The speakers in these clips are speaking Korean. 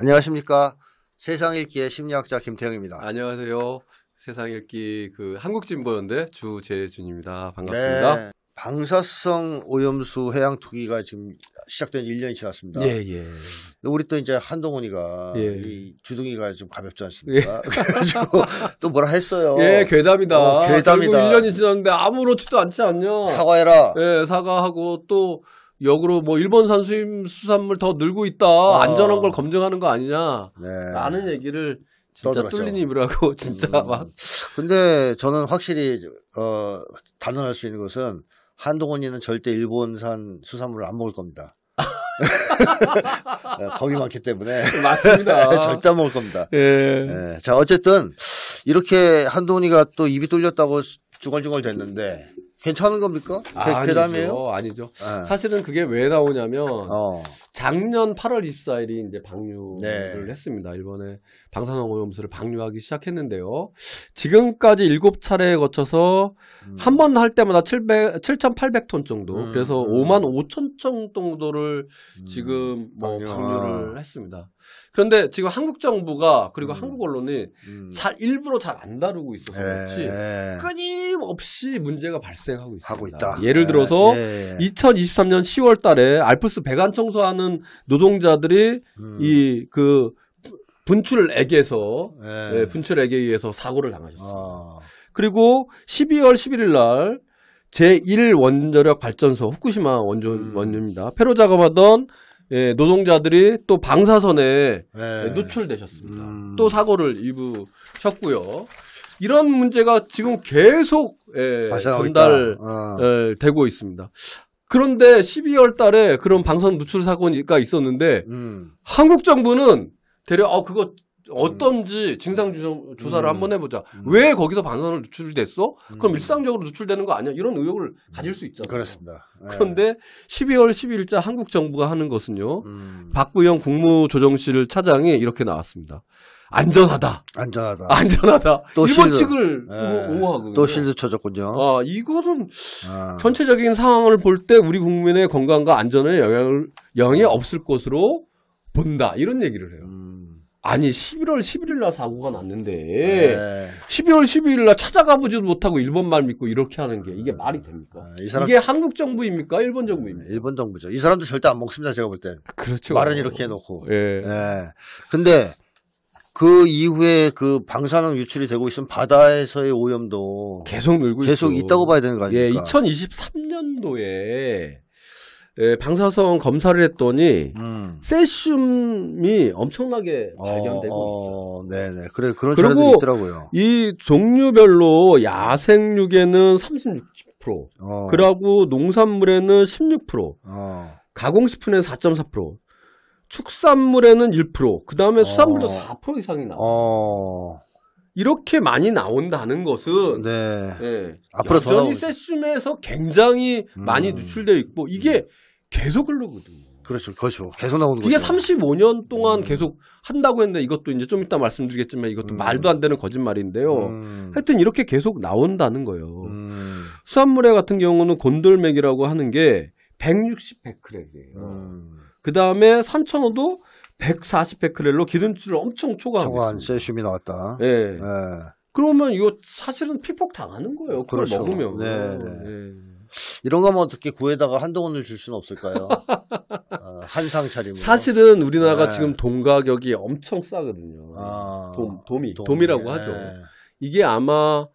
안녕하십니까. 세상 읽기의 심리학자 김태형입니다. 안녕하세요. 세상 읽기 한국진보연대 주재준입니다. 반갑습니다. 네, 방사성 오염수 해양 투기가 지금 시작된 지 1년이 지났습니다. 예. 우리 또 이제 한동훈이가 이 주둥이가 좀 가볍지 않습니까? 예. 그래가지고 또 뭐라 했어요. 예, 괴담이다. 괴담이다. 1년이 지났는데 아무렇지도 않지 않냐. 사과해라. 예, 사과하고 또 역으로 뭐 일본산 수산물 더 늘고 있다. 안전한 걸 검증하는 거 아니냐. 네. 라는 얘기를 진짜 떠들었죠. 뚫린 입을 하고 진짜 막. 근데 저는 확실히 단언할 수 있는 것은 한동훈이는 절대 일본산 수산물을 안 먹을 겁니다. 겁이 많기 때문에. 맞습니다. 절대 안 먹을 겁니다. 예. 네. 자, 어쨌든 이렇게 한동훈이가 또 입이 뚫렸다고 중얼중얼 됐는데 괜찮은 겁니까? 괴담이에요? 아니죠. 네. 사실은 그게 왜 나오냐면 작년 8월 24일이 이제 방류를 했습니다. 일본에 방사능 오염수를 방류하기 시작했는데요. 지금까지 7차례에 거쳐서 한 번 할 때마다 7,800톤 정도. 그래서 55,000톤 정도를 지금 방류를 했습니다. 그런데 지금 한국 정부가 그리고 한국 언론이 일부러 잘 안 다루고 있어서 그렇지 끊임없이 문제가 발생하고 있습니다. 하고 있다. 예를 들어서 2023년 10월 달에 알프스 배관 청소하는 노동자들이 분출액에서 분출액에 의해서 사고를 당하셨습니다. 그리고 12월 11일 날 제1 원자력 발전소 후쿠시마 원료입니다. 폐로 작업하던 노동자들이 또 방사선에 노출되셨습니다. 또 사고를 입으셨고요. 이런 문제가 지금 계속 전달되고 있습니다. 그런데 12월 달에 그런 방사선 누출 사고가 있었는데 한국 정부는 대략 그거 어떤지 진상 조사를 한번 해보자. 왜 거기서 방사선을 누출이 됐어? 그럼 일상적으로 누출되는 거 아니야? 이런 의혹을 가질 수 있잖아요. 그렇습니다. 그런데 12월 12일자 한국 정부가 하는 것은요. 박구영 국무조정실 차장이 이렇게 나왔습니다. 안전하다. 또 일본 측을 옹호하거든요. 또 실드 쳐졌군요. 이거는 전체적인 상황을 볼 때 우리 국민의 건강과 안전에 영향이 없을 것으로 본다. 이런 얘기를 해요. 아니 11월 11일 날 사고가 났는데 12월 12일 날 찾아가 보지도 못하고 일본 말 믿고 이렇게 하는 게 이게 말이 됩니까? 이게 한국 정부입니까? 일본 정부입니까? 일본 정부죠. 이 사람들 절대 안 먹습니다. 제가 볼 때. 그렇죠. 말은 이렇게 해놓고. 근데 그 이후에 그 방사능 유출이 되고 있으면 바다에서의 오염도 계속 늘고 계속 있다고 봐야 되는 거 아닙니까? 2023년도에 방사성 검사를 했더니 세슘이 엄청나게 발견되고 있어요. 네네. 그래 그런 차례도 있더라고요. 이 종류별로 야생육에는 36%, 그리고 농산물에는 16%, 가공식품에는 4.4%, 축산물에는 1%, 그 다음에 수산물도 4% 이상이 나와요. 이렇게 많이 나온다는 것은 앞으로 여전히 세슘에서 굉장히 많이 누출되어 있고 이게 계속 흐르거든요. 그렇죠. 계속 나오는 거죠. 이게 35년 동안 계속 한다고 했는데 이것도 이제 좀 이따 말씀드리겠지만 이것도 말도 안 되는 거짓말인데요. 하여튼 이렇게 계속 나온다는 거예요. 수산물에 같은 경우는 곤돌맥이라고 하는 게 160 베크렐이에요. 그 다음에 산천어도 140 베크렐로 기름칠을 엄청 초과하고 초과한 세슘이 나왔다. 그러면 이거 사실은 피폭 당하는 거예요. 그걸 먹으면. 이런 거면 어떻게 구에다가 한동훈을 줄 수는 없을까요? 한상 차림으로. 사실은 우리나라가 지금 돔 가격이 엄청 싸거든요. 돔이라고 하죠. 이게 아마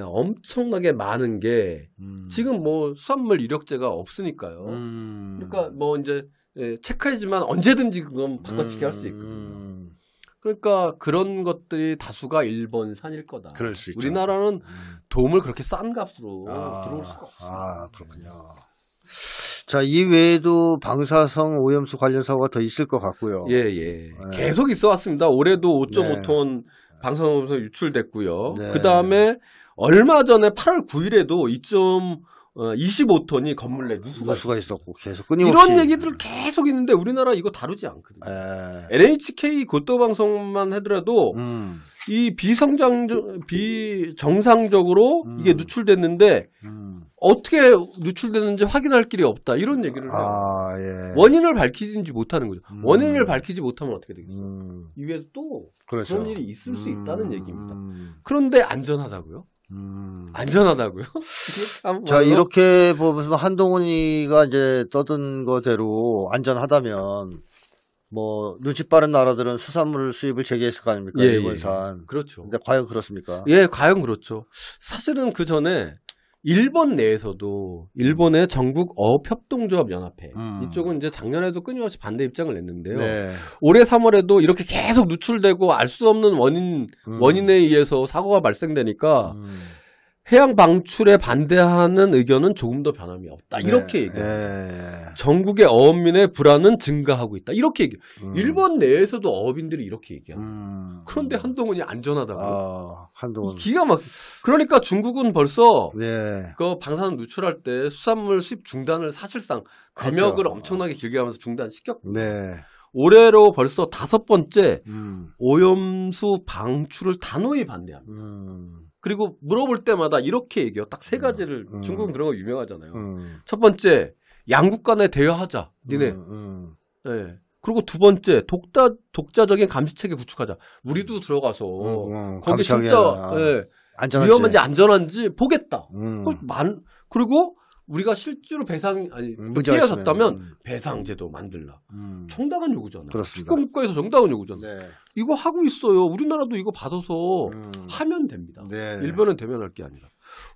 엄청나게 많은 게 지금 뭐 수산물 이력제가 없으니까요. 그러니까 뭐 이제 체크해지만 언제든지 그건 바꿔치기 할 수 있거든요. 그러니까 그런 것들이 다수가 일본산일 거다. 그럴 수 있죠. 우리나라는 돔을 그렇게 싼 값으로 들어올 수가 없어요. 그렇군요. 자, 이 외에도 방사성 오염수 관련 사고가 더 있을 것 같고요. 계속 있어 왔습니다. 올해도 5.5톤 방사능 오염수 유출됐고요. 그 다음에 얼마 전에 8월 9일에도 25톤이 건물 내 누수가 있었고 계속 끊임없이 이런 얘기들 계속 있는데 우리나라 이거 다루지 않거든요. NHK 고도방송만 하더라도 이 비정상적으로 이게 누출됐는데 어떻게 누출됐는지 확인할 길이 없다. 이런 얘기를 해요. 예. 원인을 밝히지 못하는 거죠. 원인을 밝히지 못하면 어떻게 되겠어요? 이후에 또 그렇죠. 그런 일이 있을 수 있다는 얘기입니다. 그런데 안전하다고요? 안전하다고요? 자, 이렇게 보면 한동훈이가 이제 떠든 거대로 안전하다면 뭐 눈치 빠른 나라들은 수산물 수입을 재개했을 거 아닙니까? 일본산. 그렇죠. 근데 과연 그렇습니까? 예, 과연 그렇죠. 사실은 그 전에 일본 내에서도 일본의 전국 어업협동조합 연합회 이쪽은 이제 작년에도 끊임없이 반대 입장을 냈는데요. 네. 올해 3월에도 이렇게 계속 누출되고 알 수 없는 원인에 의해서 사고가 발생되니까 해양 방출에 반대하는 의견은 조금 더 변함이 없다. 이렇게 얘기해요. 전국의 어업민의 불안은 증가하고 있다. 이렇게 얘기해요. 일본 내에서도 어업인들이 이렇게 얘기합니다. 그런데 한동훈이 안전하다고요. 한동훈. 기가 막혀. 그러니까 중국은 벌써 그 방사능 누출할 때 수산물 수입 중단을 사실상 검역을 엄청나게 길게 하면서 중단시켰고 올해로 벌써 5번째 오염수 방출을 단호히 반대합니다. 그리고 물어볼 때마다 이렇게 얘기해요. 딱 3가지를 중국은 그런 거 유명하잖아요. 첫 번째, 양국 간에 대화하자. 니네. 네. 그리고 2번째, 독자적인 감시체계 구축하자. 우리도 들어가서 거기 진짜 위험한지 안전한지 보겠다. 그리고 우리가 실제로 피해가 졌다면 배상제도 만들라. 정당한 요구잖아요. 축구국가에서 정당한 요구잖아요. 이거 하고 있어요. 우리나라도 이거 받아서 하면 됩니다. 일본은 대면할 게 아니라.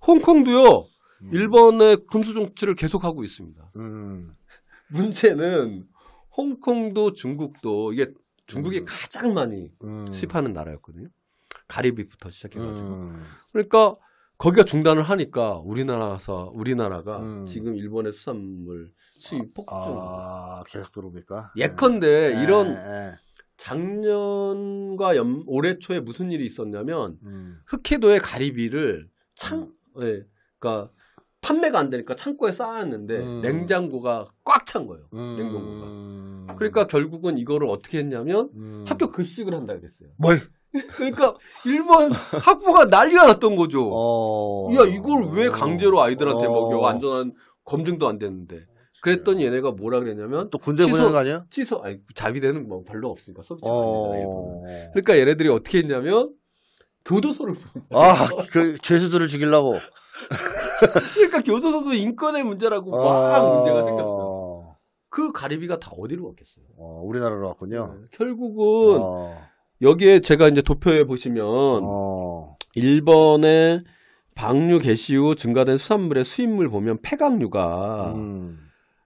홍콩도요. 일본의 군수 정치를 계속하고 있습니다. 문제는 홍콩도 중국도 이게 중국이 가장 많이 수입하는 나라였거든요. 가리비부터 시작해가지고. 그러니까 거기가 중단을 하니까 우리나라가 지금 일본의 수산물 수입 폭증. 계속 들어옵니까? 예컨대 이런 작년과 올해 초에 무슨 일이 있었냐면 흑해도의 가리비를 그러니까 판매가 안 되니까 창고에 쌓았는데 냉장고가 꽉 찬 거예요. 냉동고가. 그러니까 결국은 이거를 어떻게 했냐면 학교 급식을 한다 그랬어요. 뭐? 그러니까 일본 학부가 난리가 났던 거죠. 야, 이걸 왜 강제로 아이들한테 먹여? 안전한 검증도 안 됐는데. 그랬더니 얘네가 뭐라 그랬냐면 또 군대 보내는 거 아니야? 자위대는 뭐 별로 없으니까 서비스 아니다. 그러니까 얘네들이 어떻게 했냐면 교도소를 그 죄수들을 죽이려고. 그러니까 교도소도 인권의 문제라고 막 문제가 생겼어요. 그 가리비가 다 어디로 갔겠어요? 우리나라로 왔군요. 결국은 여기에 제가 이제 도표에 보시면 일본의 방류 개시 후 증가된 수산물의 수입물 보면 폐각류가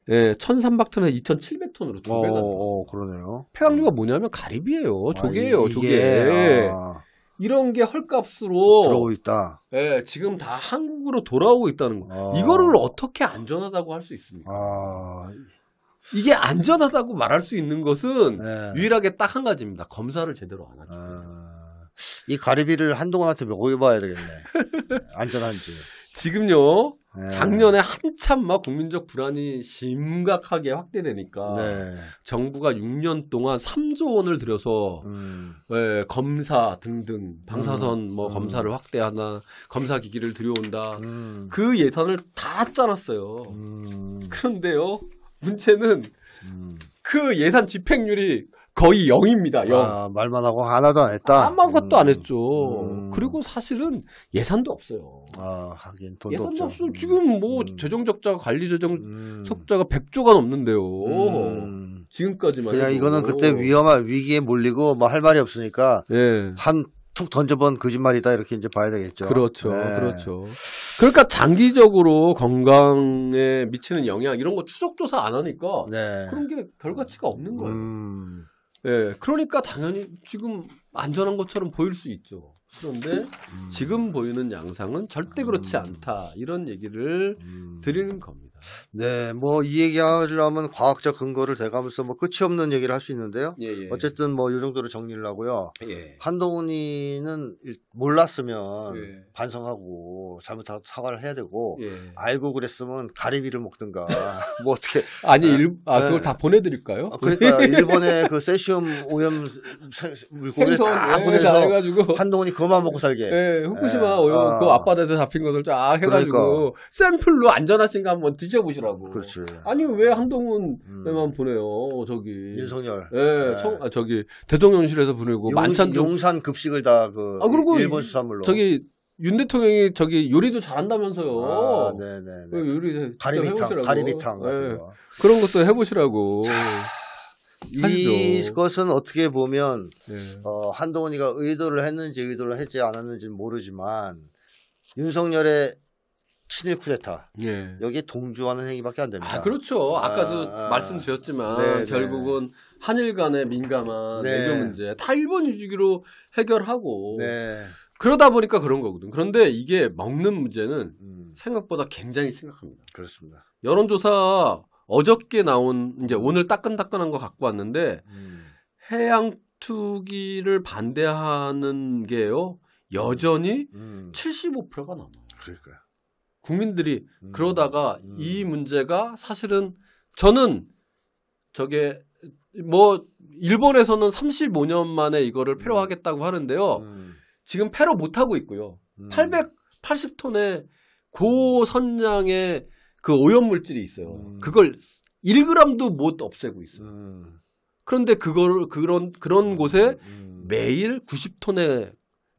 1,300톤에서 2,700톤으로 2배가 늘었어요. 그러네요. 폐각류가 뭐냐면 가리비예요. 조개예요. 조개. 이런 게 헐값으로 들어오고 있다. 지금 다 한국으로 돌아오고 있다는 거. 이거를 어떻게 안전하다고 할 수 있습니까? 이게 안전하다고 말할 수 있는 것은 유일하게 딱 한 가지입니다. 검사를 제대로 안 하기 때문에. 이 가리비를 한동훈한테 먹여봐야 되겠네. 안전한지. 지금요. 작년에 한참 막 국민적 불안이 심각하게 확대되니까 정부가 6년 동안 3조 원을 들여서 검사 등등 방사선 검사를 확대하나 검사 기기를 들여온다. 그 예산을 다 짜놨어요. 그런데요. 문제는 그 예산 집행률이 거의 0입니다. 0. 말만 하고 하나도 안 했다. 아무것도 안 했죠. 그리고 사실은 예산도 없어요. 하긴 돈도 예산도 없죠. 없어요. 지금 뭐 재정 적자가 관리 재정 적자가 100조가 넘는데요. 지금까지만 그냥 해도. 이거는 그때 위기에 몰리고 뭐 할 말이 없으니까 한 툭 던져본 거짓말이다 이렇게 이제 봐야 되겠죠. 그렇죠. 그렇죠. 그러니까 장기적으로 건강에 미치는 영향 이런 거 추적조사 안 하니까 그런 게 결과치가 없는 거예요. 그러니까 당연히 지금 안전한 것처럼 보일 수 있죠. 그런데 지금 보이는 양상은 절대 그렇지 않다. 이런 얘기를 드리는 겁니다. 네, 뭐 이 얘기 하려면 과학적 근거를 대가면서 뭐 끝이 없는 얘기를 할 수 있는데요. 어쨌든 뭐 이 정도로 정리를 하고요. 한동훈이는 몰랐으면 반성하고 잘못하고 사과를 해야 되고 알고 그랬으면 가리비를 먹든가 뭐 어떻게 아니 그걸 다 보내드릴까요? 그러니까 일본의 그 세슘 오염 물고기를 다 보내서 해가지고 한동훈이 그것만 먹고 살게. 후쿠시마 오염 그 앞바다에서 잡힌 것을 쫙 해가지고 그러니까. 샘플로 안전하신가 한번 드셔보시라고. 그렇지. 아니 왜 한동훈에만 보내요? 저기 윤석열. 저기 대통령실에서 보내고 용산 급식을 다 그 일본 수산물로. 저기 윤 대통령이 저기 요리도 잘한다면서요. 네네. 그 요리 가리비탕 그런 것도 해보시라고. 이것은 어떻게 보면 한동훈이가 의도를 했는지 의도를 했지 않았는지는 모르지만 윤석열의 친일 쿠데타 여기에 동조하는 행위밖에 안 됩니다. 그렇죠. 아까도 말씀드렸지만 결국은 한일 간의 민감한 외교 문제 다 일본 위주기로 해결하고 그러다 보니까 그런 거거든. 그런데 이게 먹는 문제는 생각보다 굉장히 심각합니다. 그렇습니다. 여론조사 어저께 나온 이제 오늘 따끈따끈한 거 갖고 왔는데 해양 투기를 반대하는 게요 여전히 75%가 넘어요. 그러니까요. 국민들이 그러다가 이 문제가 사실은 저는 저게 뭐 일본에서는 35년 만에 이거를 폐로하겠다고 하는데요. 지금 폐로 못 하고 있고요. 880톤의 고선량의 그 오염물질이 있어요. 그걸 1g도 못 없애고 있어요. 그런데 그런 곳에 매일 90톤에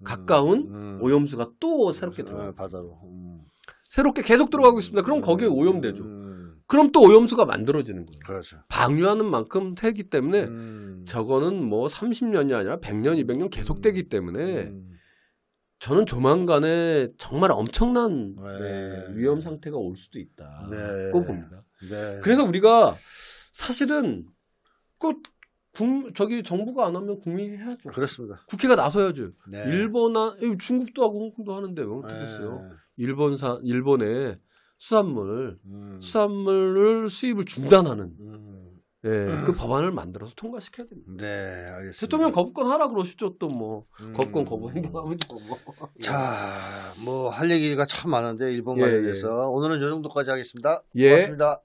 가까운 오염수가 또 새롭게 들어가요. 바다로. 새롭게 계속 들어가고 있습니다. 그럼 거기에 오염되죠. 그럼 또 오염수가 만들어지는 거예요. 그렇죠. 방류하는 만큼 되기 때문에 저거는 뭐 30년이 아니라 100년, 200년 계속되기 때문에 저는 조만간에 정말 엄청난 위험 상태가 올 수도 있다고 봅니다. 그래서 우리가 사실은 꼭 저기 정부가 안 하면 국민이 해야죠. 그렇습니다. 국회가 나서야죠. 중국도 하고 홍콩도 하는데 왜 못하겠어요? 일본의 수산물을 수입을 중단하는 그 법안을 만들어서 통과시켜야 됩니다. 네, 알겠습니다. 대통령 거부권 하라 그러시죠. 또 뭐 거부권 거부 행동하면서 뭐. 자, 뭐 할 얘기가 참 많은데 일본 관련해서 오늘은 이 정도까지 하겠습니다. 고맙습니다.